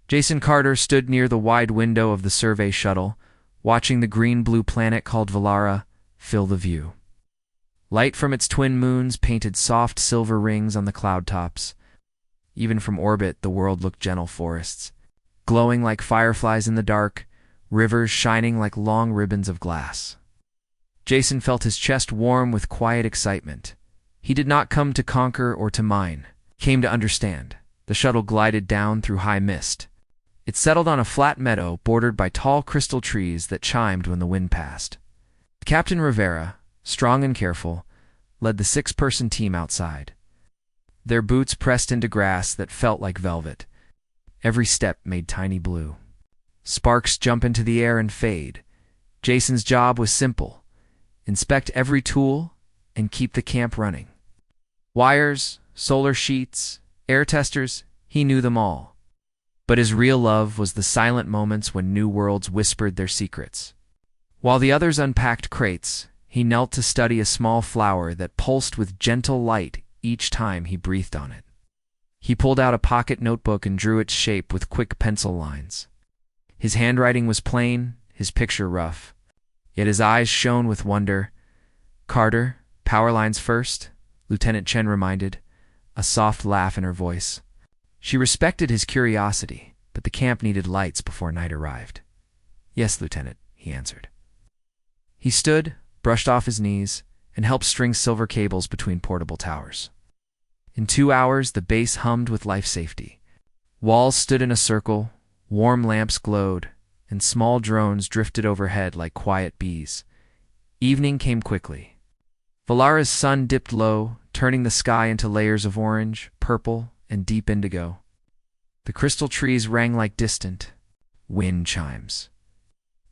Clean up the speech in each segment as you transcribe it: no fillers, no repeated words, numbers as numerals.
Jason Carter stood near the wide window of the survey shuttle, watching the green-blue planet called Valara fill the view. Light from its twin moons painted soft silver rings on the cloud tops. Even from orbit, the world looked gentle forests, glowing like fireflies in the dark, rivers shining like long ribbons of glass. Jason felt his chest warm with quiet excitement. He did not come to conquer or to mine. He came to understand. The shuttle glided down through high mist. It settled on a flat meadow bordered by tall crystal trees that chimed when the wind passed. Captain Rivera, strong and careful, led the 6-person team outside. Their boots pressed into grass that felt like velvet. Every step made tiny blue. Sparks jump into the air and fade. Jason's job was simple: inspect every tool and keep the camp running. Wires, solar sheets, air testers, he knew them all. But his real love was the silent moments when new worlds whispered their secrets. While the others unpacked crates, he knelt to study a small flower that pulsed with gentle light each time he breathed on it. He pulled out a pocket notebook and drew its shape with quick pencil lines. His handwriting was plain, his picture rough. Yet his eyes shone with wonder. "Carter, power lines first," Lieutenant Chen reminded, a soft laugh in her voice. She respected his curiosity, but the camp needed lights before night arrived. "Yes, Lieutenant," he answered. He stood, brushed off his knees, and helped string silver cables between portable towers. In 2 hours, the base hummed with life safety. Walls stood in a circle, warm lamps glowed, and small drones drifted overhead like quiet bees. Evening came quickly. Valara's sun dipped low, turning the sky into layers of orange, purple, and deep indigo. The crystal trees rang like distant wind chimes.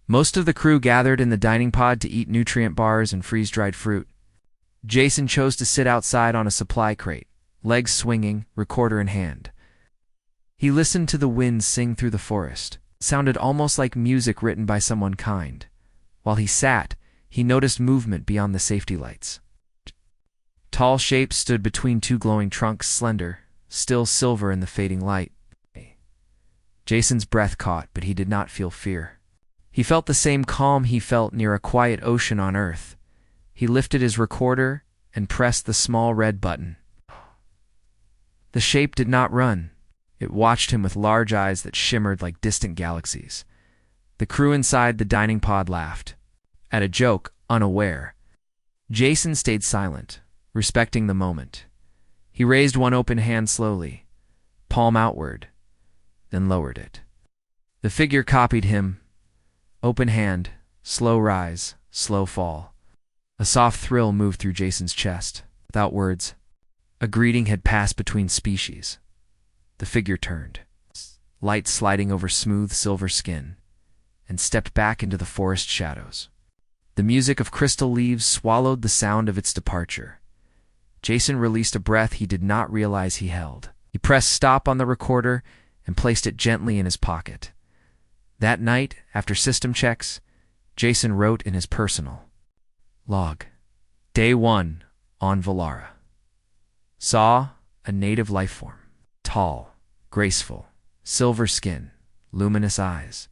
Most of the crew gathered in the dining pod to eat nutrient bars and freeze-dried fruit. Jason chose to sit outside on a supply crate, legs swinging, recorder in hand. He listened to the wind sing through the forest. It sounded almost like music written by someone kind. While he sat, he noticed movement beyond the safety lights. Tall shapes stood between 2 glowing trunks, slender, still silver in the fading light. Jason's breath caught, but he did not feel fear. He felt the same calm he felt near a quiet ocean on Earth. He lifted his recorder and pressed the small red button. The shape did not run. It watched him with large eyes that shimmered like distant galaxies. The crew inside the dining pod laughed. At a joke, unaware. Jason stayed silent, respecting the moment. He raised one open hand slowly, palm outward, then lowered it. The figure copied him. Open hand, slow rise, slow fall. A soft thrill moved through Jason's chest. Without words, a greeting had passed between species. The figure turned, light sliding over smooth silver skin, and stepped back into the forest shadows. The music of crystal leaves swallowed the sound of its departure. Jason released a breath he did not realize he held. He pressed stop on the recorder and placed it gently in his pocket. That night, after system checks, Jason wrote in his personal log. Day 1 on Valara. Saw a native life form. Tall, graceful, silver skin, luminous eyes.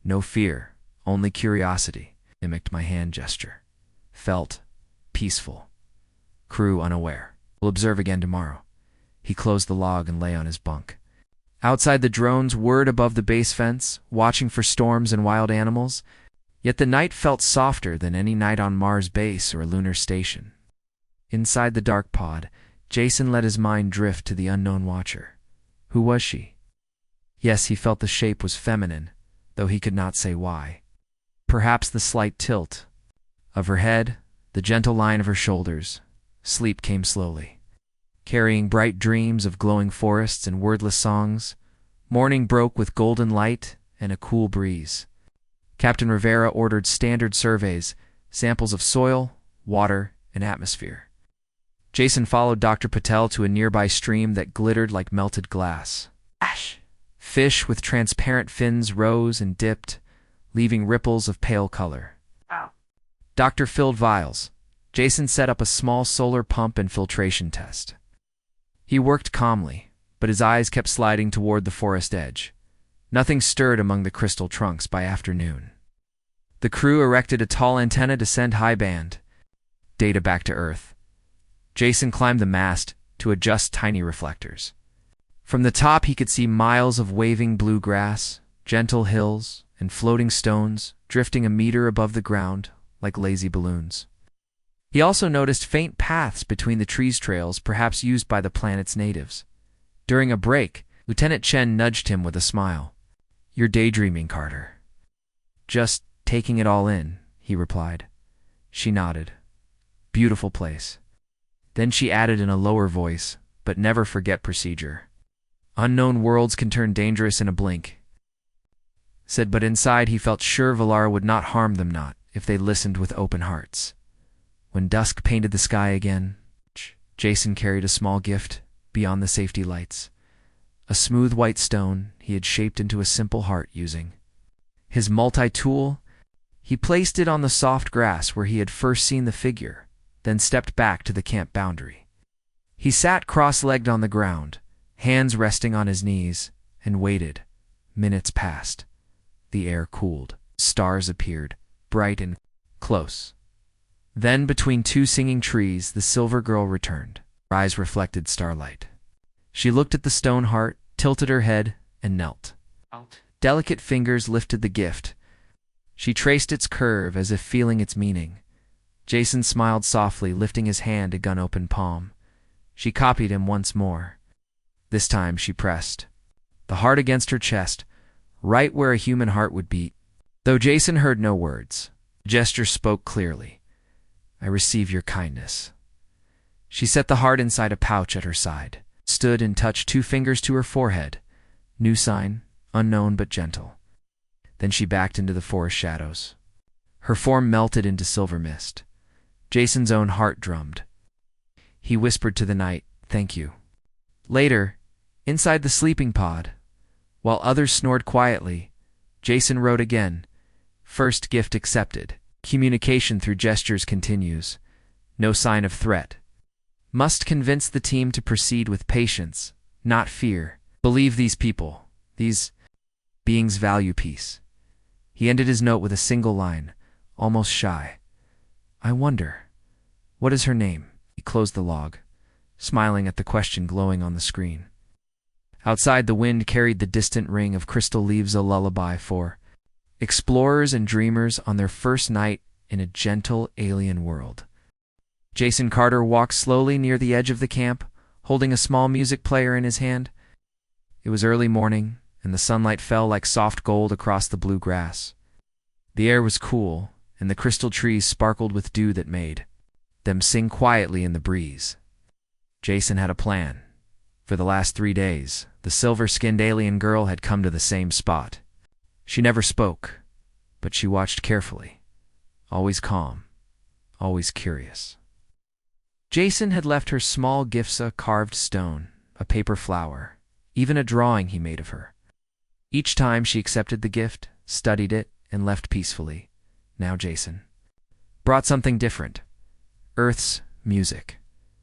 No fear, only curiosity. Mimicked my hand gesture. Felt peaceful. Crew unaware. We'll observe again tomorrow. He closed the log and lay on his bunk. Outside, the drones whirred above the base fence, watching for storms and wild animals. Yet the night felt softer than any night on Mars base or a lunar station. Inside the dark pod, Jason let his mind drift to the unknown watcher. Who was she? Yes, he felt the shape was feminine, though he could not say why. Perhaps the slight tilt of her head, the gentle line of her shoulders. Sleep came slowly. Carrying bright dreams of glowing forests and wordless songs, morning broke with golden light and a cool breeze. Captain Rivera ordered standard surveys, samples of soil, water, and atmosphere. Jason followed Dr. Patel to a nearby stream that glittered like melted glass. Ash! Fish with transparent fins rose and dipped, leaving ripples of pale color. Ow. Doctor filled vials. Jason set up a small solar pump and filtration test. He worked calmly, but his eyes kept sliding toward the forest edge. Nothing stirred among the crystal trunks by afternoon. The crew erected a tall antenna to send high band data back to Earth. Jason climbed the mast to adjust tiny reflectors. From the top he could see miles of waving blue grass, gentle hills, and floating stones drifting a meter above the ground like lazy balloons. He also noticed faint paths between the trees, trails perhaps used by the planet's natives. During a break, Lieutenant Chen nudged him with a smile. "You're daydreaming, Carter." "Just taking it all in," he replied. She nodded. "Beautiful place." Then she added in a lower voice, "But never forget procedure. Unknown worlds can turn dangerous in a blink." Said, but inside he felt sure Valara would not harm them, not if they listened with open hearts. When dusk painted the sky again, Jason carried a small gift beyond the safety lights. A smooth white stone he had shaped into a simple heart using his multi-tool. He placed it on the soft grass where he had first seen the figure, then stepped back to the camp boundary. He sat cross-legged on the ground, hands resting on his knees, and waited. Minutes passed. The air cooled. Stars appeared, bright and close. Then, between two singing trees, the silver girl returned. Her eyes reflected starlight. She looked at the stone heart, tilted her head, and knelt. Delicate fingers lifted the gift. She traced its curve as if feeling its meaning. Jason smiled softly, lifting his hand to gun-open palm. She copied him once more. This time she pressed the heart against her chest, right where a human heart would beat. Though Jason heard no words, the gesture spoke clearly. "I receive your kindness." She set the heart inside a pouch at her side, stood and touched 2 fingers to her forehead. New sign, unknown but gentle. Then she backed into the forest shadows. Her form melted into silver mist. Jason's own heart drummed. He whispered to the night, "Thank you." Later, inside the sleeping pod, while others snored quietly, Jason wrote again. "First gift accepted. Communication through gestures continues. No sign of threat. Must convince the team to proceed with patience, not fear. Believe these people, these beings value peace." He ended his note with a single line, almost shy. "I wonder, what is her name?" He closed the log, smiling at the question glowing on the screen. Outside, the wind carried the distant ring of crystal leaves, a lullaby for explorers and dreamers on their first night in a gentle alien world. Jason Carter walked slowly near the edge of the camp, holding a small music player in his hand. It was early morning, and the sunlight fell like soft gold across the blue grass. The air was cool, and the crystal trees sparkled with dew that made them sing quietly in the breeze. Jason had a plan. For the last 3 days, the silver-skinned alien girl had come to the same spot. She never spoke, but she watched carefully, always calm, always curious. Jason had left her small gifts: a carved stone, a paper flower, even a drawing he made of her. Each time she accepted the gift, studied it, and left peacefully. Now Jason brought something different: Earth's music.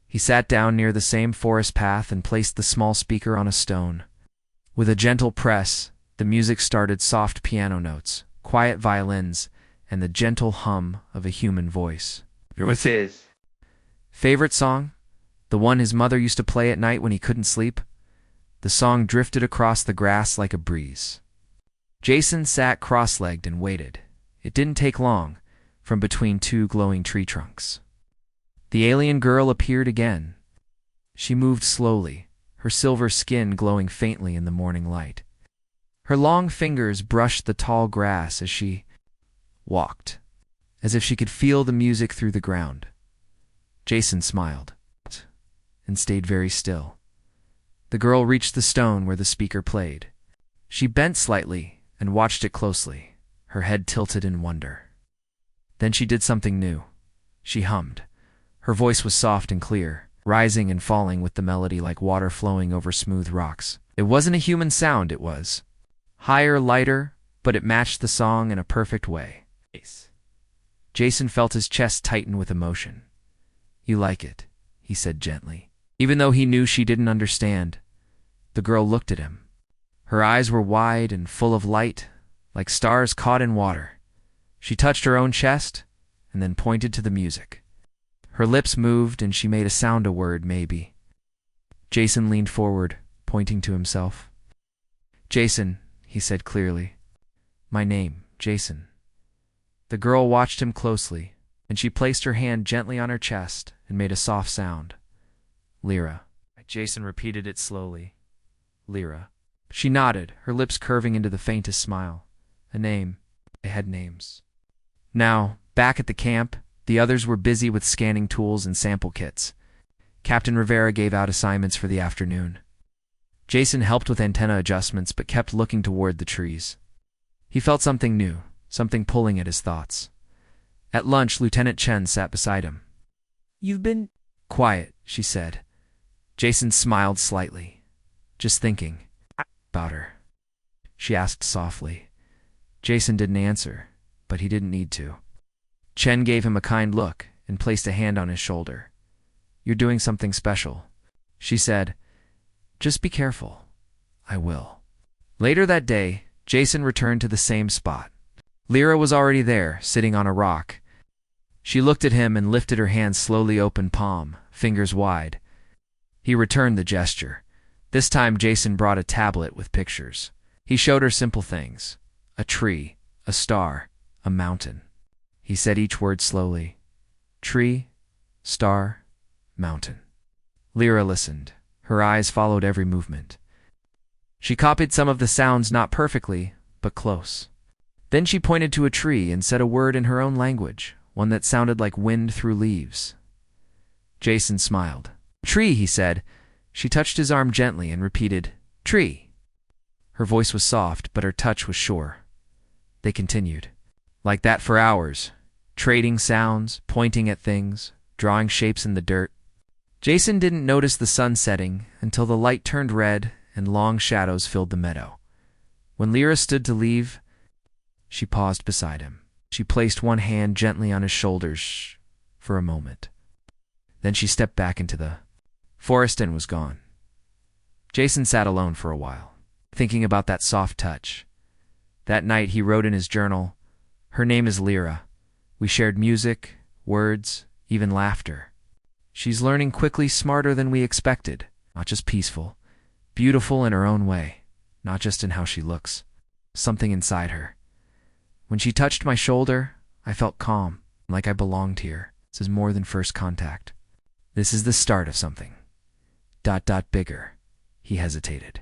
He sat down near the same forest path and placed the small speaker on a stone. With a gentle press, the music started: soft piano notes, quiet violins, and the gentle hum of a human voice. What's his favorite song? The one his mother used to play at night when he couldn't sleep? The song drifted across the grass like a breeze. Jason sat cross-legged and waited. It didn't take long, from between 2 glowing tree trunks. The alien girl appeared again. She moved slowly, her silver skin glowing faintly in the morning light. Her long fingers brushed the tall grass as she walked, as if she could feel the music through the ground. Jason smiled and stayed very still. The girl reached the stone where the speaker played. She bent slightly and watched it closely, her head tilted in wonder. Then she did something new. She hummed. Her voice was soft and clear, rising and falling with the melody like water flowing over smooth rocks. It wasn't a human sound, it was higher, lighter, but it matched the song in a perfect way. Jason felt his chest tighten with emotion. "You like it," he said gently. Even though he knew she didn't understand, the girl looked at him. Her eyes were wide and full of light, like stars caught in water. She touched her own chest and then pointed to the music. Her lips moved and she made a sound, a word, maybe. Jason leaned forward, pointing to himself. "Jason," he said clearly. "My name, Jason." The girl watched him closely, and she placed her hand gently on her chest and made a soft sound. "Lyra." Jason repeated it slowly. "Lyra." She nodded, her lips curving into the faintest smile. A name. They had names. Now, back at the camp, the others were busy with scanning tools and sample kits. Captain Rivera gave out assignments for the afternoon. Jason helped with antenna adjustments but kept looking toward the trees. He felt something new, something pulling at his thoughts. At lunch, Lieutenant Chen sat beside him. "You've been quiet," she said. Jason smiled slightly. "Just thinking about her," she asked softly. Jason didn't answer, but he didn't need to. Chen gave him a kind look and placed a hand on his shoulder. "You're doing something special," she said. "Just be careful." "I will." Later that day, Jason returned to the same spot. Lyra was already there, sitting on a rock. She looked at him and lifted her hand slowly, open palm, fingers wide. He returned the gesture. This time Jason brought a tablet with pictures. He showed her simple things: a tree, a star, a mountain. He said each word slowly. Tree, star, mountain. Lyra listened. Her eyes followed every movement. She copied some of the sounds, not perfectly, but close. Then she pointed to a tree and said a word in her own language, one that sounded like wind through leaves. Jason smiled. "Tree," he said. She touched his arm gently and repeated, "Tree." Her voice was soft, but her touch was sure. They continued. Like that for hours, trading sounds, pointing at things, drawing shapes in the dirt. Jason didn't notice the sun setting until the light turned red and long shadows filled the meadow. When Lyra stood to leave, she paused beside him. She placed one hand gently on his shoulders for a moment. Then she stepped back into the forest and was gone. Jason sat alone for a while, thinking about that soft touch. That night he wrote in his journal, "Her name is Lyra. We shared music, words, even laughter. She's learning quickly, smarter than we expected, not just peaceful, beautiful in her own way, not just in how she looks, something inside her. When she touched my shoulder, I felt calm, like I belonged here. This is more than first contact. This is the start of something. ... bigger." He hesitated,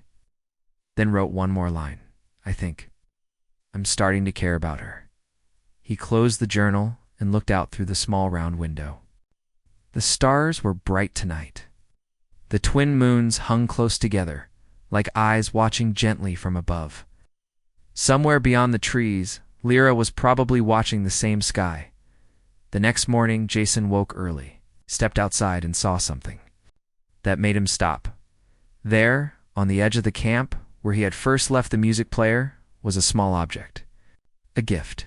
then wrote one more line. "I think I'm starting to care about her." He closed the journal and looked out through the small round window. The stars were bright tonight. The twin moons hung close together, like eyes watching gently from above. Somewhere beyond the trees, Lyra was probably watching the same sky. The next morning, Jason woke early, stepped outside and saw something that made him stop. There, on the edge of the camp, where he had first left the music player, was a small object. A gift.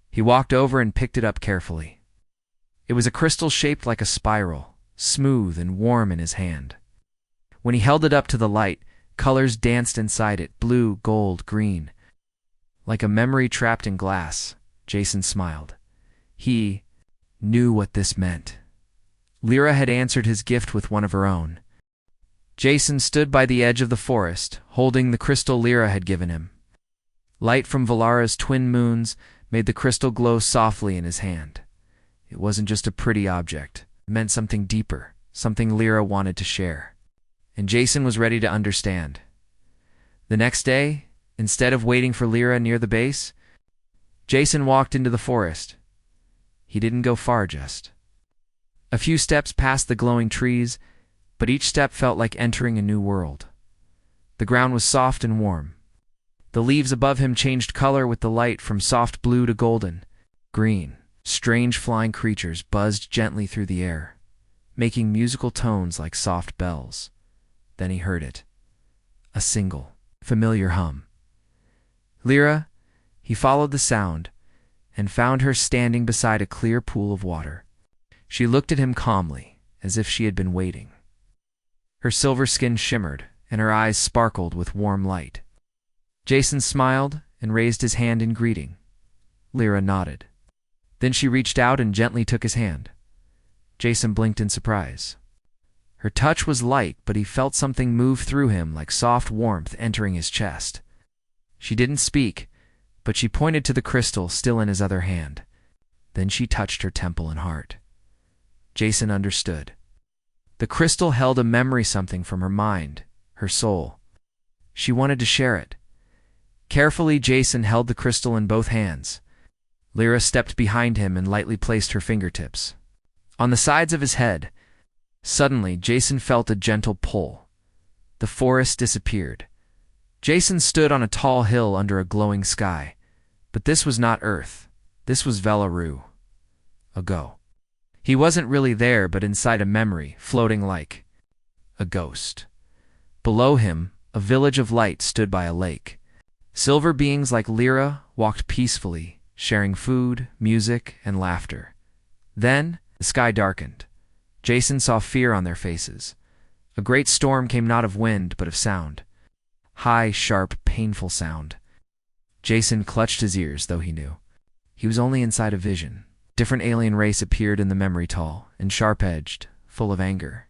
He walked over and picked it up carefully. It was a crystal shaped like a spiral, smooth and warm in his hand. When he held it up to the light, colors danced inside it, blue, gold, green. Like a memory trapped in glass, Jason smiled. He knew what this meant. Lyra had answered his gift with one of her own. Jason stood by the edge of the forest, holding the crystal Lyra had given him. Light from Valara's twin moons made the crystal glow softly in his hand. It wasn't just a pretty object. It meant something deeper, something Lyra wanted to share. And Jason was ready to understand. The next day, instead of waiting for Lyra near the base, Jason walked into the forest. He didn't go far, just a few steps past the glowing trees, but each step felt like entering a new world. The ground was soft and warm. The leaves above him changed color with the light from soft blue to golden, green. Strange flying creatures buzzed gently through the air, making musical tones like soft bells. Then he heard it. A single, familiar hum. Lyra, he followed the sound, and found her standing beside a clear pool of water. She looked at him calmly, as if she had been waiting. Her silver skin shimmered, and her eyes sparkled with warm light. Jason smiled and raised his hand in greeting. Lyra nodded. Then she reached out and gently took his hand. Jason blinked in surprise. Her touch was light, but he felt something move through him like soft warmth entering his chest. She didn't speak, but she pointed to the crystal still in his other hand. Then she touched her temple and heart. Jason understood. The crystal held a memory, something from her mind, her soul. She wanted to share it. Carefully, Jason held the crystal in both hands. Lyra stepped behind him and lightly placed her fingertips on the sides of his head. Suddenly, Jason felt a gentle pull. The forest disappeared. Jason stood on a tall hill under a glowing sky. But this was not Earth. This was Velaru. Ago. He wasn't really there, but inside a memory, floating like a ghost. Below him, a village of light stood by a lake. Silver beings like Lyra walked peacefully, sharing food, music, and laughter. Then, the sky darkened. Jason saw fear on their faces. A great storm came not of wind, but of sound. High, sharp, painful sound. Jason clutched his ears, though he knew he was only inside a vision. Different alien race appeared in the memory, tall and sharp-edged, full of anger.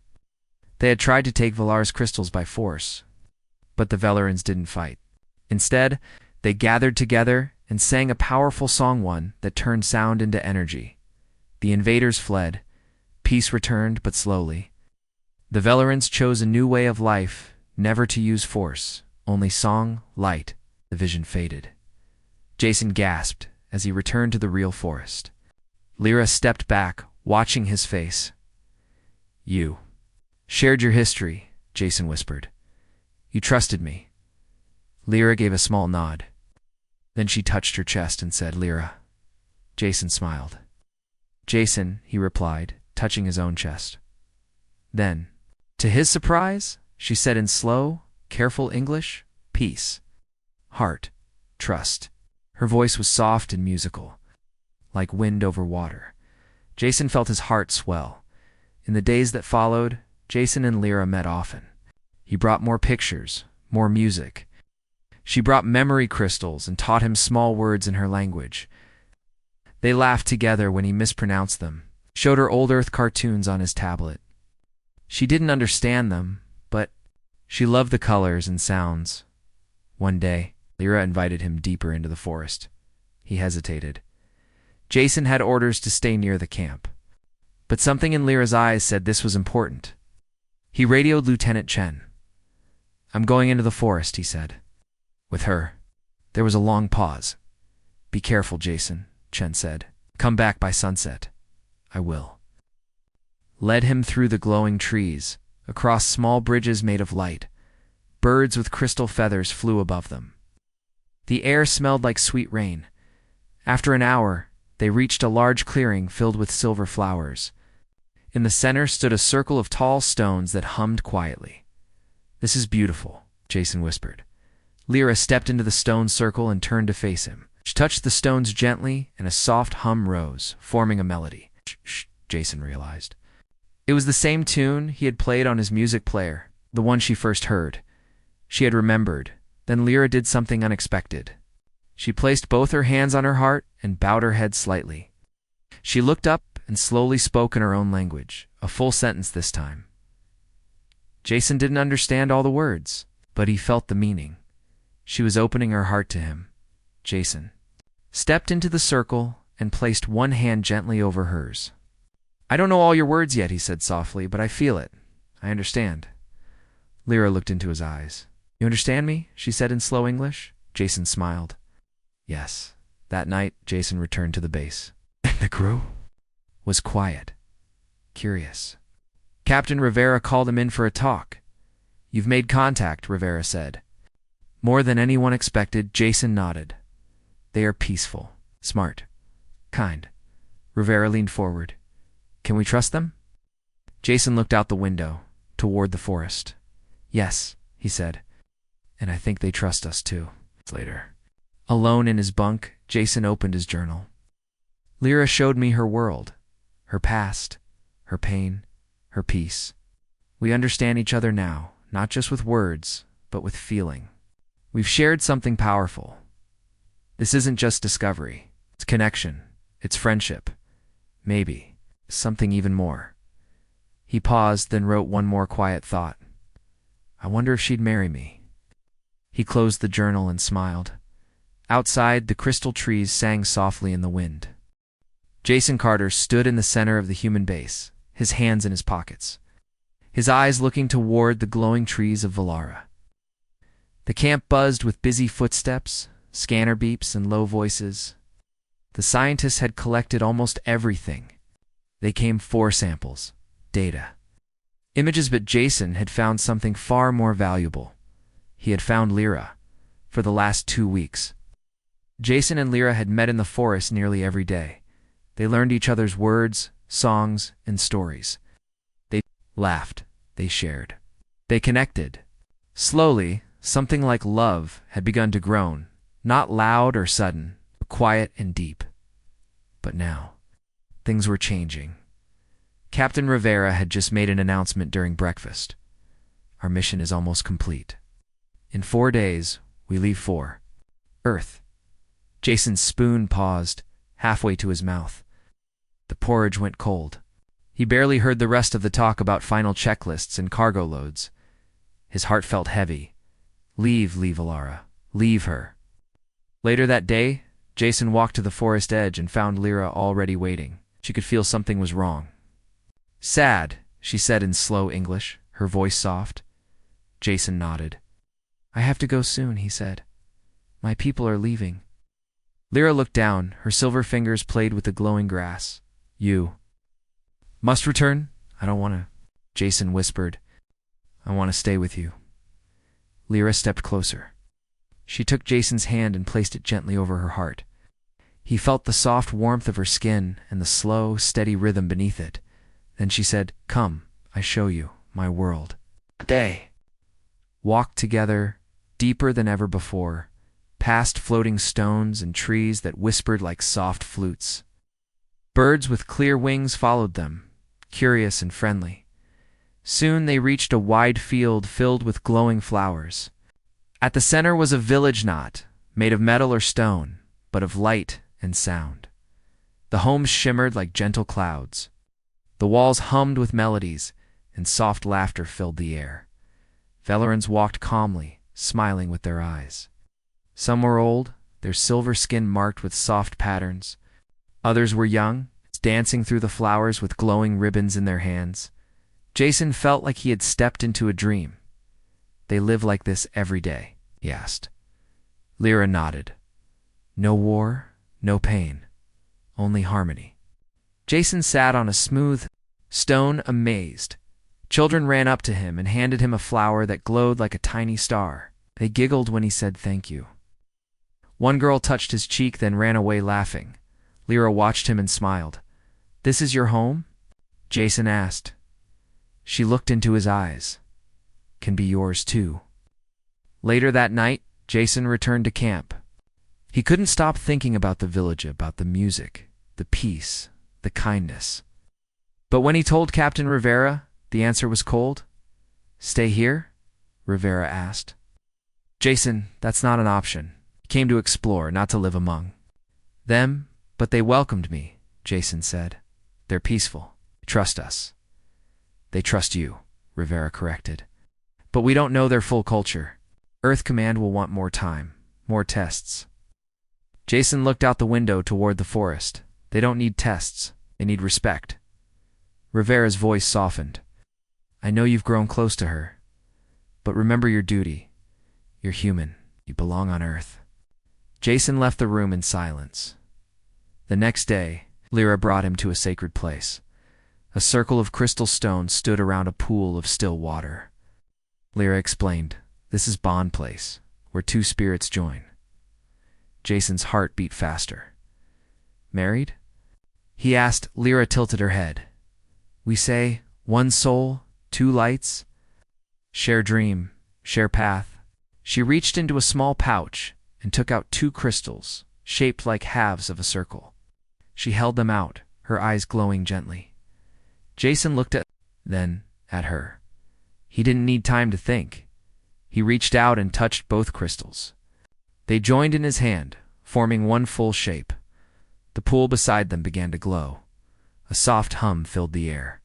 They had tried to take Valar's crystals by force, but the Velarans didn't fight. Instead, they gathered together and sang a powerful song, one that turned sound into energy. The invaders fled. Peace returned, but slowly. The Velarans chose a new way of life, never to use force, only song, light. The vision faded. Jason gasped as he returned to the real forest. Lyra stepped back, watching his face. You shared your history, Jason whispered. You trusted me. Lyra gave a small nod. Then she touched her chest and said, Lyra. Jason smiled. Jason, he replied, touching his own chest. Then, to his surprise, she said in slow, careful English, peace, heart, trust. Her voice was soft and musical, like wind over water. Jason felt his heart swell. In the days that followed, Jason and Lyra met often. He brought more pictures, more music. She brought memory crystals and taught him small words in her language. They laughed together when he mispronounced them, showed her old Earth cartoons on his tablet. She didn't understand them, but she loved the colors and sounds. One day, Lyra invited him deeper into the forest. He hesitated. Jason had orders to stay near the camp, but something in Lyra's eyes said this was important. He radioed Lieutenant Chen. I'm going into the forest, he said. With her. There was a long pause. Be careful, Jason, Chen said. Come back by sunset. I will. Led him through the glowing trees, across small bridges made of light. Birds with crystal feathers flew above them. The air smelled like sweet rain. After an hour, they reached a large clearing filled with silver flowers. In the center stood a circle of tall stones that hummed quietly. This is beautiful, Jason whispered. Lyra stepped into the stone circle and turned to face him. She touched the stones gently, and a soft hum rose, forming a melody. Shh, Jason realized. It was the same tune he had played on his music player, the one she first heard. She had remembered. Then Lyra did something unexpected. She placed both her hands on her heart and bowed her head slightly. She looked up and slowly spoke in her own language, a full sentence this time. Jason didn't understand all the words, but he felt the meaning. She was opening her heart to him. Jason stepped into the circle and placed one hand gently over hers. I don't know all your words yet, he said softly, but I feel it. I understand. Lyra looked into his eyes. You understand me? She said in slow English. Jason smiled. Yes. That night, Jason returned to the base. The crew was quiet, curious. Captain Rivera called him in for a talk. You've made contact, Rivera said. More than anyone expected, Jason nodded. They are peaceful, smart, kind. Rivera leaned forward. Can we trust them? Jason looked out the window, toward the forest. Yes, he said. And I think they trust us too. Later. Alone in his bunk, Jason opened his journal. Lyra showed me her world, her past, her pain, her peace. We understand each other now, not just with words, but with feeling. We've shared something powerful. This isn't just discovery. It's connection. It's friendship. Maybe something even more. He paused, then wrote one more quiet thought. I wonder if she'd marry me. He closed the journal and smiled. Outside, the crystal trees sang softly in the wind. Jason Carter stood in the center of the human base, his hands in his pockets, his eyes looking toward the glowing trees of Valara. The camp buzzed with busy footsteps, scanner beeps, and low voices. The scientists had collected almost everything. They came for samples, data, images, but Jason had found something far more valuable. He had found Lyra. For the last 2 weeks, Jason and Lyra had met in the forest nearly every day. They learned each other's words, songs, and stories. They laughed. They shared. They connected. Slowly, something like love had begun to grow, not loud or sudden, but quiet and deep. But now, things were changing. Captain Rivera had just made an announcement during breakfast. Our mission is almost complete. In 4 days, we leave for Earth. Jason's spoon paused, halfway to his mouth. The porridge went cold. He barely heard the rest of the talk about final checklists and cargo loads. His heart felt heavy. Leave Valara. Leave her. Later that day, Jason walked to the forest edge and found Lyra already waiting. She could feel something was wrong. Sad, she said in slow English, her voice soft. Jason nodded. I have to go soon, he said. My people are leaving. Lyra looked down. Her silver fingers played with the glowing grass. You must return? I don't want to, Jason whispered. I want to stay with you. Lyra stepped closer. She took Jason's hand and placed it gently over her heart. He felt the soft warmth of her skin and the slow, steady rhythm beneath it. Then she said, Come, I show you my world. They walked together, deeper than ever before, past floating stones and trees that whispered like soft flutes. Birds with clear wings followed them, curious and friendly. Soon they reached a wide field filled with glowing flowers. At the center was a village not made of metal or stone, but of light and sound. The homes shimmered like gentle clouds. The walls hummed with melodies, and soft laughter filled the air. Valarans walked calmly, smiling with their eyes. Some were old, their silver skin marked with soft patterns. Others were young, dancing through the flowers with glowing ribbons in their hands. Jason felt like he had stepped into a dream. They live like this every day, he asked. Lyra nodded. No war, no pain, only harmony. Jason sat on a smooth stone, amazed. Children ran up to him and handed him a flower that glowed like a tiny star. They giggled when he said thank you. One girl touched his cheek, then ran away laughing. Lyra watched him and smiled. This is your home? Jason asked. She looked into his eyes. Can be yours too. Later that night, Jason returned to camp. He couldn't stop thinking about the village, about the music, the peace, the kindness. But when he told Captain Rivera, the answer was cold. Stay here? Rivera asked. Jason, that's not an option. He came to explore, not to live among them, but they welcomed me, Jason said. They're peaceful. Trust us. They trust you, Rivera corrected. But we don't know their full culture. Earth Command will want more time, more tests. Jason looked out the window toward the forest. They don't need tests. They need respect. Rivera's voice softened. I know you've grown close to her, but remember your duty. You're human. You belong on Earth. Jason left the room in silence. The next day, Lyra brought him to a sacred place. A circle of crystal stones stood around a pool of still water. Lyra explained, This is Bond Place, where 2 spirits join. Jason's heart beat faster. Married? He asked. Lyra tilted her head. We say, 1 soul, 2 lights. Share dream, share path. She reached into a small pouch and took out 2 crystals, shaped like halves of a circle. She held them out, her eyes glowing gently. Jason looked then at her. He didn't need time to think. He reached out and touched both crystals. They joined in his hand, forming one full shape. The pool beside them began to glow. A soft hum filled the air.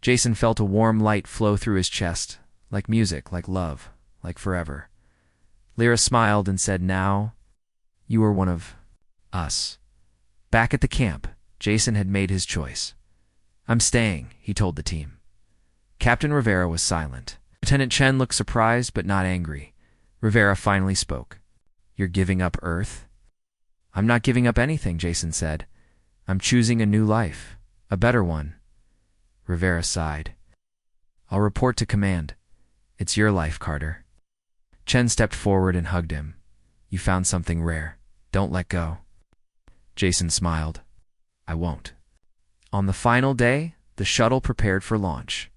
Jason felt a warm light flow through his chest, like music, like love, like forever. Lyra smiled and said, "Now, you are one of us." Back at the camp, Jason had made his choice. "I'm staying," he told the team. Captain Rivera was silent. Lieutenant Chen looked surprised but not angry. Rivera finally spoke. "You're giving up Earth?" "I'm not giving up anything," Jason said. "I'm choosing a new life, a better one." Rivera sighed. "I'll report to command. It's your life, Carter." Chen stepped forward and hugged him. "You found something rare. Don't let go." Jason smiled. "I won't." On the final day, the shuttle prepared for launch.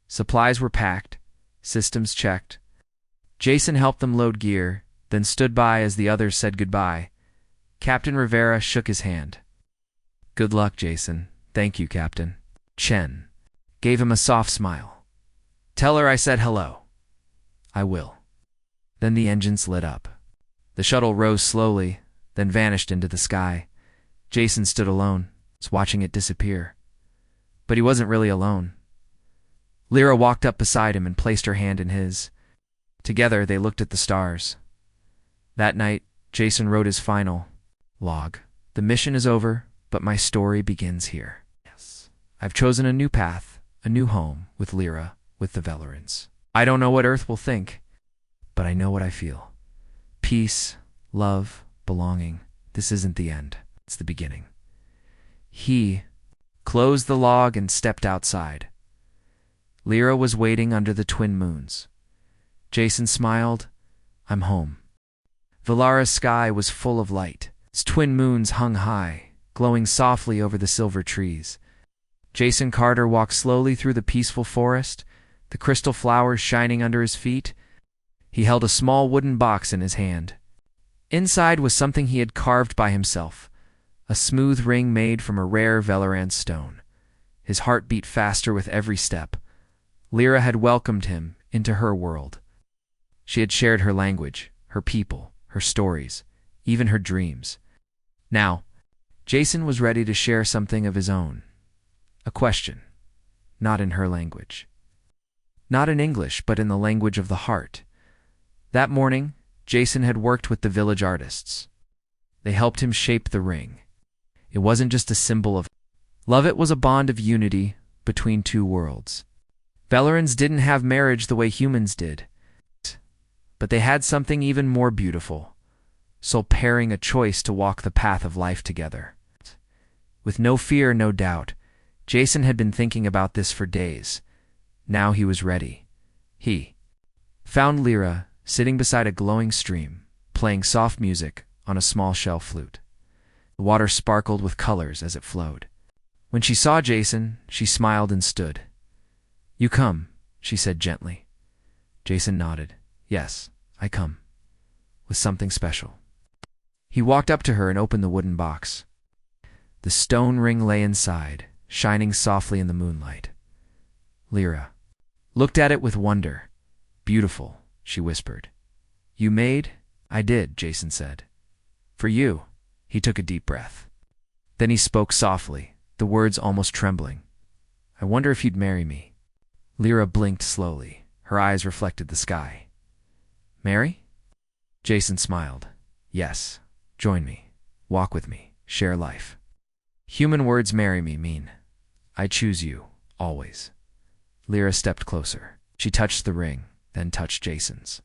Supplies were packed, systems checked. Jason helped them load gear, then stood by as the others said goodbye. Captain Rivera shook his hand. "Good luck, Jason." "Thank you, Captain." Chen gave him a soft smile. "Tell her I said hello." "I will." Then the engines lit up. The shuttle rose slowly, then vanished into the sky. Jason stood alone, watching it disappear. But he wasn't really alone. Lyra walked up beside him and placed her hand in his. Together, they looked at the stars. That night, Jason wrote his final log. "The mission is over, but my story begins here. Yes, I've chosen a new path, a new home with Lyra, with the Velerans. I don't know what Earth will think, but I know what I feel. Peace, love, belonging. This isn't the end. It's the beginning." He closed the log and stepped outside. Lyra was waiting under the twin moons. Jason smiled. "I'm home." Valara's sky was full of light. Its twin moons hung high, glowing softly over the silver trees. Jason Carter walked slowly through the peaceful forest, the crystal flowers shining under his feet. He held a small wooden box in his hand. Inside was something he had carved by himself, a smooth ring made from a rare Veleran stone. His heart beat faster with every step. Lyra had welcomed him into her world. She had shared her language, her people, her stories, even her dreams. Now, Jason was ready to share something of his own. A question, not in her language. Not in English, but in the language of the heart. That morning, Jason had worked with the village artists. They helped him shape the ring. It wasn't just a symbol of love, it was a bond of unity between two worlds. Velerans didn't have marriage the way humans did, but they had something even more beautiful, soul pairing, a choice to walk the path of life together. With no fear, no doubt, Jason had been thinking about this for days. Now he was ready. He found Lyra sitting beside a glowing stream, playing soft music on a small shell flute. The water sparkled with colors as it flowed. When she saw Jason, she smiled and stood. "You come," she said gently. Jason nodded. "Yes, I come. With something special." He walked up to her and opened the wooden box. The stone ring lay inside, shining softly in the moonlight. Lyra looked at it with wonder. "Beautiful," she whispered. "You made?" "I did," Jason said. "For you." He took a deep breath. Then he spoke softly, the words almost trembling. "I wonder if you'd marry me." Lyra blinked slowly. Her eyes reflected the sky. "Marry?" Jason smiled. "Yes. Join me. Walk with me. Share life." Human words "marry me" mean, "I choose you, always." Lyra stepped closer. She touched the ring, then touched Jason's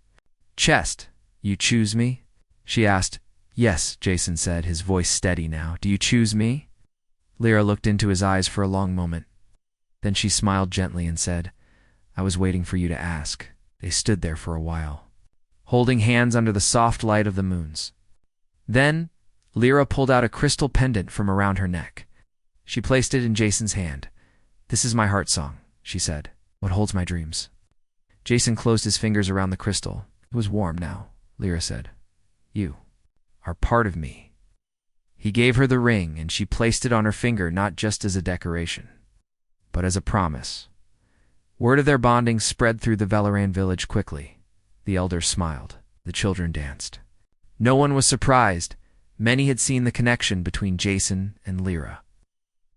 chest. "You choose me?" she asked. "Yes," Jason said, his voice steady now. "Do you choose me?" Lyra looked into his eyes for a long moment. Then she smiled gently and said, "I was waiting for you to ask." They stood there for a while, holding hands under the soft light of the moons. Then, Lyra pulled out a crystal pendant from around her neck. She placed it in Jason's hand. "This is my heart song," she said, "what holds my dreams." Jason closed his fingers around the crystal. It was warm now. Lyra said, "You are part of me." He gave her the ring, and she placed it on her finger not just as a decoration, but as a promise. Word of their bonding spread through the Valoran village quickly. The elders smiled. The children danced. No one was surprised. Many had seen the connection between Jason and Lyra.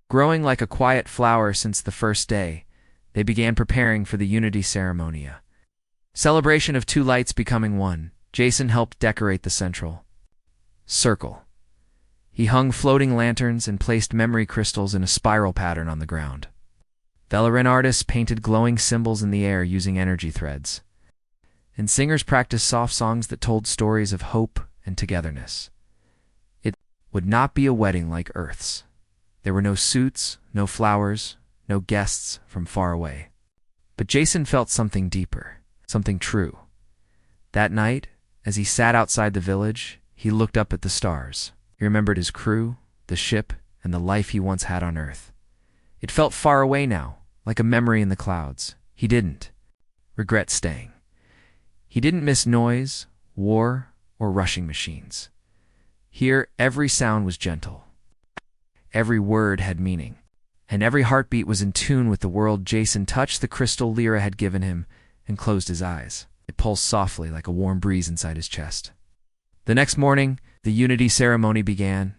Growing like a quiet flower since the first day, they began preparing for the unity ceremony. Celebration of two lights becoming one. Jason helped decorate the central circle. He hung floating lanterns and placed memory crystals in a spiral pattern on the ground. Valoran artists painted glowing symbols in the air using energy threads. And singers practiced soft songs that told stories of hope and togetherness. It would not be a wedding like Earth's. There were no suits, no flowers, no guests from far away. But Jason felt something deeper, something true. That night, as he sat outside the village, he looked up at the stars. He remembered his crew, the ship, and the life he once had on Earth. It felt far away now, like a memory in the clouds. He didn't regret staying. He didn't miss noise, war, or rushing machines. Here, every sound was gentle. Every word had meaning, and every heartbeat was in tune with the world. Jason touched the crystal Lyra had given him and closed his eyes. It pulsed softly like a warm breeze inside his chest. The next morning, the unity ceremony began.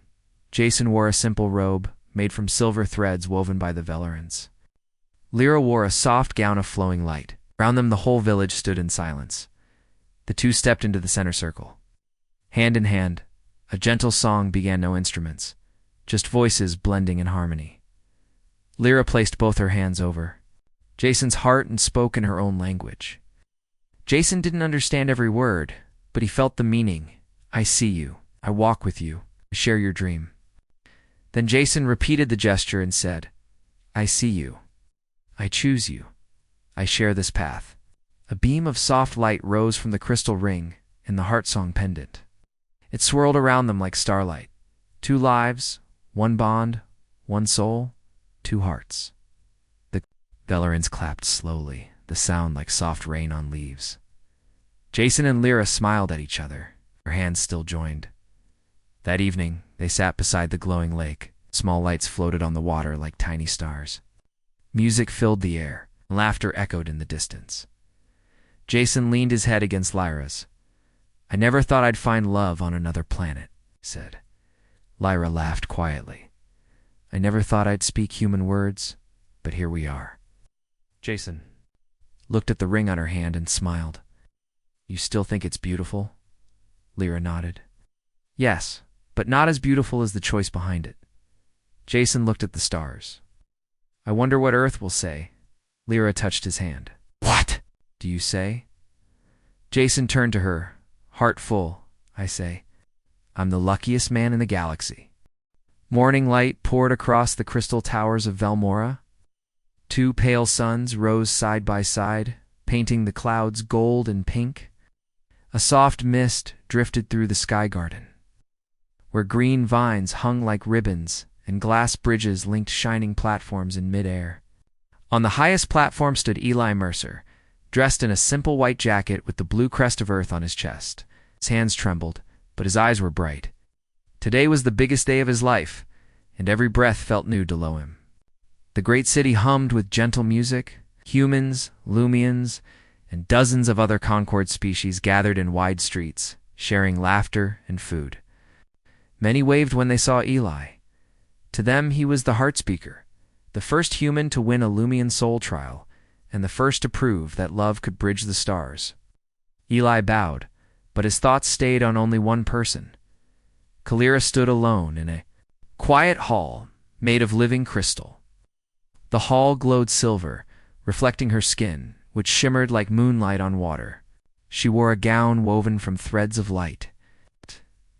Jason wore a simple robe made from silver threads woven by the Velarans. Lyra wore a soft gown of flowing light. Around them, the whole village stood in silence. The two stepped into the center circle. Hand in hand, a gentle song began. No instruments, just voices blending in harmony. Lyra placed both her hands over Jason's heart and spoke in her own language. Jason didn't understand every word, but he felt the meaning. I see you. I walk with you. I share your dream. Then Jason repeated the gesture and said, I see you. I choose you. I share this path. A beam of soft light rose from the crystal ring and the heart song pendant. It swirled around them like starlight. 2 lives, 1 bond, 1 soul, 2 hearts. The Velarans clapped slowly, the sound like soft rain on leaves. Jason and Lyra smiled at each other, their hands still joined. That evening, they sat beside the glowing lake. Small lights floated on the water like tiny stars. Music filled the air, and laughter echoed in the distance. Jason leaned his head against Lyra's. I never thought I'd find love on another planet, he said. Lyra laughed quietly. I never thought I'd speak human words, but here we are. Jason looked at the ring on her hand and smiled. You still think it's beautiful? Lyra nodded. Yes, but not as beautiful as the choice behind it. Jason looked at the stars. I wonder what Earth will say. Lyra touched his hand. What do you say? Jason turned to her, heart full. I say, I'm the luckiest man in the galaxy. Morning light poured across the crystal towers of Velmora. 2 pale suns rose side by side, painting the clouds gold and pink. A soft mist drifted through the sky garden, where green vines hung like ribbons and glass bridges linked shining platforms in midair. On the highest platform stood Eli Mercer, dressed in a simple white jacket with the blue crest of Earth on his chest. His hands trembled, but his eyes were bright. Today was the biggest day of his life, and every breath felt new below him. The great city hummed with gentle music. Humans, Lumians, and dozens of other Concord species gathered in wide streets, sharing laughter and food. Many waved when they saw Eli. To them, he was the heart speaker, the first human to win a Lumian soul trial, and the first to prove that love could bridge the stars. Eli bowed, but his thoughts stayed on only one person. Kalira stood alone in a quiet hall made of living crystal. The hall glowed silver, reflecting her skin, which shimmered like moonlight on water. She wore a gown woven from threads of light.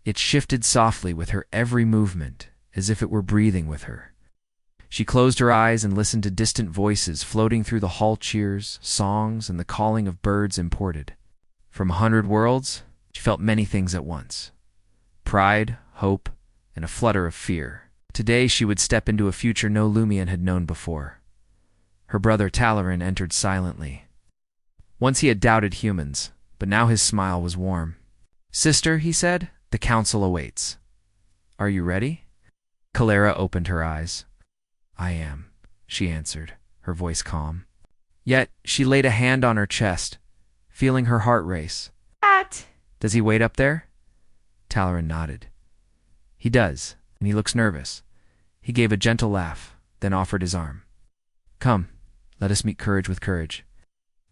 It shifted softly with her every movement, as if it were breathing with her. She closed her eyes and listened to distant voices floating through the hall, cheers, songs, and the calling of birds imported from 100 worlds. She felt many things at once: pride, hope, and a flutter of fear. Today she would step into a future no Lumian had known before. Her brother Talarin entered silently. Once he had doubted humans, but now his smile was warm. Sister, he said, the council awaits. Are you ready? Kalira opened her eyes. I am, she answered, her voice calm. Yet she laid a hand on her chest, feeling her heart race. At. Does he wait up there? Talaran nodded. He does, and he looks nervous. He gave a gentle laugh, then offered his arm. Come, let us meet courage with courage.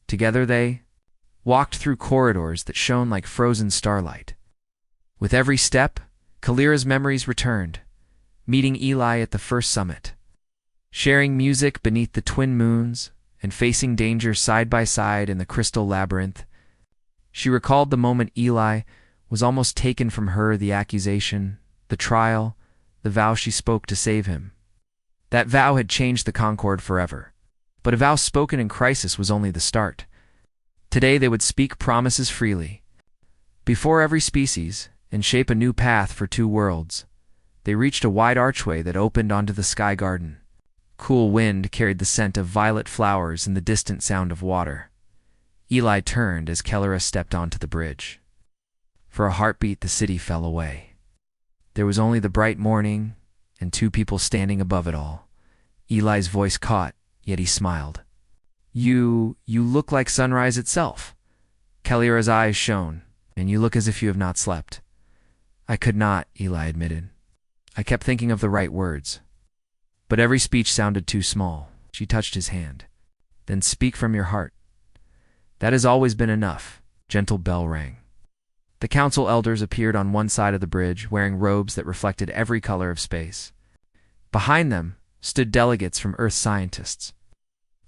Together they walked through corridors that shone like frozen starlight. With every step, Kalira's memories returned, meeting Eli at the first summit, sharing music beneath the twin moons, and facing danger side by side in the crystal labyrinth. She recalled the moment Eli was almost taken from her, the accusation, the trial, the vow she spoke to save him. That vow had changed the Concord forever, but a vow spoken in crisis was only the start. Today they would speak promises freely, before every species, and shape a new path for two worlds. They reached a wide archway that opened onto the sky garden. Cool wind carried the scent of violet flowers and the distant sound of water. Eli turned as Kalira stepped onto the bridge. For a heartbeat, the city fell away. There was only the bright morning and two people standing above it all. Eli's voice caught, yet he smiled. You look like sunrise itself. Kalira's eyes shone, and you look as if you have not slept. I could not, Eli admitted. I kept thinking of the right words. But every speech sounded too small. She touched his hand. Then speak from your heart. That has always been enough. Gentle bell rang. The council elders appeared on one side of the bridge, wearing robes that reflected every color of space. Behind them stood delegates from Earth scientists,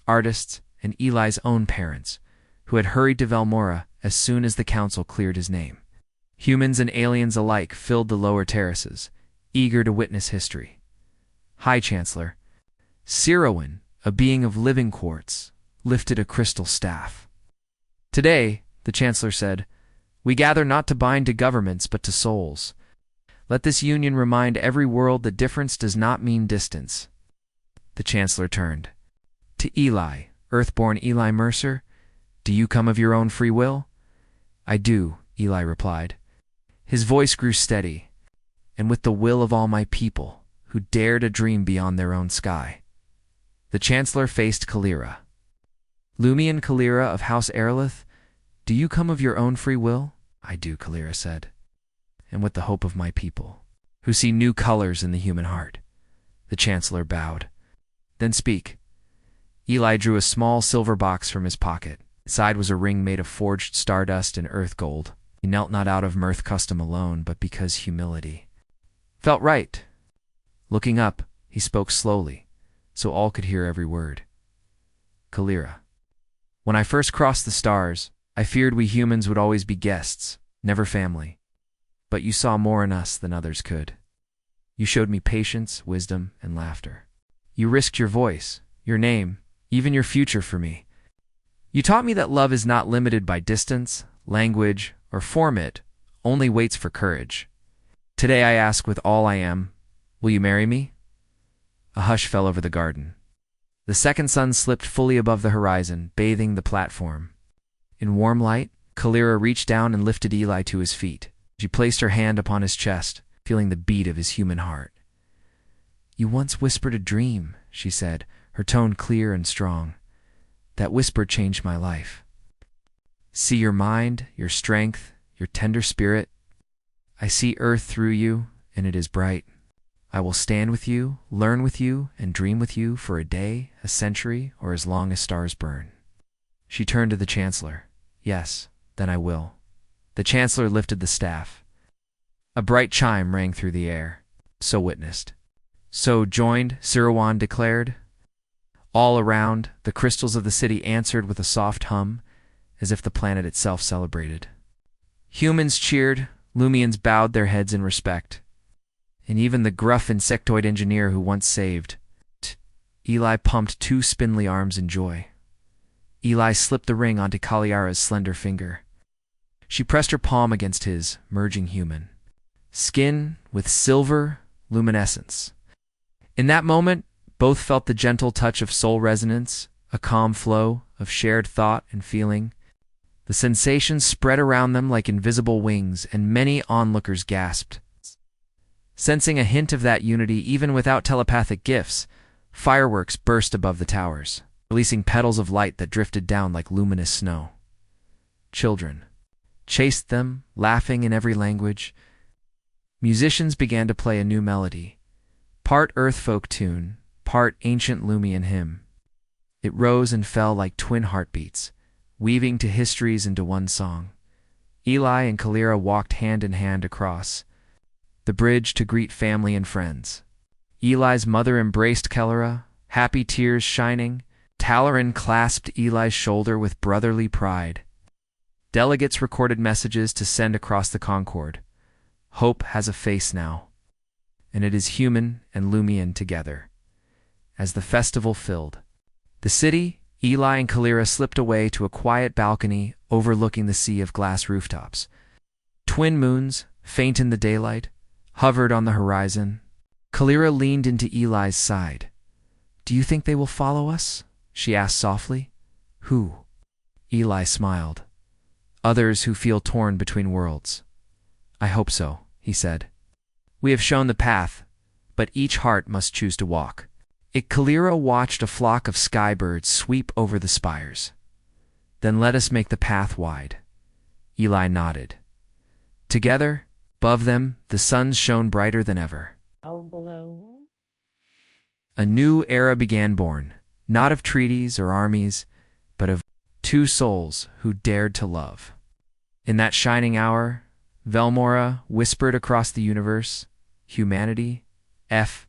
artists, and Eli's own parents, who had hurried to Velmora as soon as the council cleared his name. Humans and aliens alike filled the lower terraces, eager to witness history. High Chancellor Sirowin, a being of living quartz, lifted a crystal staff. Today, the Chancellor said, we gather not to bind to governments but to souls. Let this union remind every world that difference does not mean distance. The Chancellor turned. To Eli, Earthborn Eli Mercer, do you come of your own free will? I do, Eli replied. His voice grew steady, and with the will of all my people, who dare to dream beyond their own sky. The Chancellor faced Kalira. Lumian Kalira of House Erlith, do you come of your own free will? I do, Kalira said, and with the hope of my people, who see new colors in the human heart. The Chancellor bowed. Then speak. Eli drew a small silver box from his pocket. Inside was a ring made of forged stardust and earth gold. He knelt not out of mirth custom alone, but because humility felt right. Looking up, he spoke slowly, so all could hear every word. Kalira, when I first crossed the stars, I feared we humans would always be guests, never family. But you saw more in us than others could. You showed me patience, wisdom, and laughter. You risked your voice, your name, even your future for me. You taught me that love is not limited by distance, language, or form. It only waits for courage. Today I ask with all I am, will you marry me? A hush fell over the garden. The second sun slipped fully above the horizon, bathing the platform. In warm light, Kalira reached down and lifted Eli to his feet. She placed her hand upon his chest, feeling the beat of his human heart. You once whispered a dream, she said, her tone clear and strong. That whisper changed my life. See your mind, your strength, your tender spirit. I see earth through you, and it is bright. I will stand with you, learn with you, and dream with you for a day, a century, or as long as stars burn. She turned to the Chancellor. Yes, then I will. The Chancellor lifted the staff. A bright chime rang through the air. So witnessed. So joined, Sirwan declared. All around, the crystals of the city answered with a soft hum, as if the planet itself celebrated. Humans cheered, Lumians bowed their heads in respect. And even the gruff insectoid engineer who once saved. Eli pumped two spindly arms in joy. Eli slipped the ring onto Kalira's slender finger. She pressed her palm against his, merging human skin with silver luminescence. In that moment, both felt the gentle touch of soul resonance, a calm flow of shared thought and feeling. The sensations spread around them like invisible wings, and many onlookers gasped. Sensing a hint of that unity even without telepathic gifts, fireworks burst above the towers. releasing petals of light that drifted down like luminous snow. Children chased them, laughing in every language. Musicians began to play a new melody, part earthfolk tune, part ancient Lumian hymn. It rose and fell like twin heartbeats, weaving two histories into one song. Eli and Kalira walked hand in hand across the bridge to greet family and friends. Eli's mother embraced Kalira, happy tears shining. Talarin clasped Eli's shoulder with brotherly pride. Delegates recorded messages to send across the Concord. Hope has a face now, and it is human and Lumian together. As the festival filled the city, Eli and Kalira slipped away to a quiet balcony overlooking the sea of glass rooftops. Twin moons, faint in the daylight, hovered on the horizon. Kalira leaned into Eli's side. "Do you think they will follow us?" she asked softly. "Who?" Eli smiled. "Others who feel torn between worlds." "I hope so," he said. "We have shown the path, but each heart must choose to walk." Kalira watched a flock of skybirds sweep over the spires. "Then let us make the path wide." Eli nodded. Together, above them, the suns shone brighter than ever. Below. A new era began born, not of treaties or armies, but of two souls who dared to love. In that shining hour, Velmora whispered across the universe, "Humanity, F***,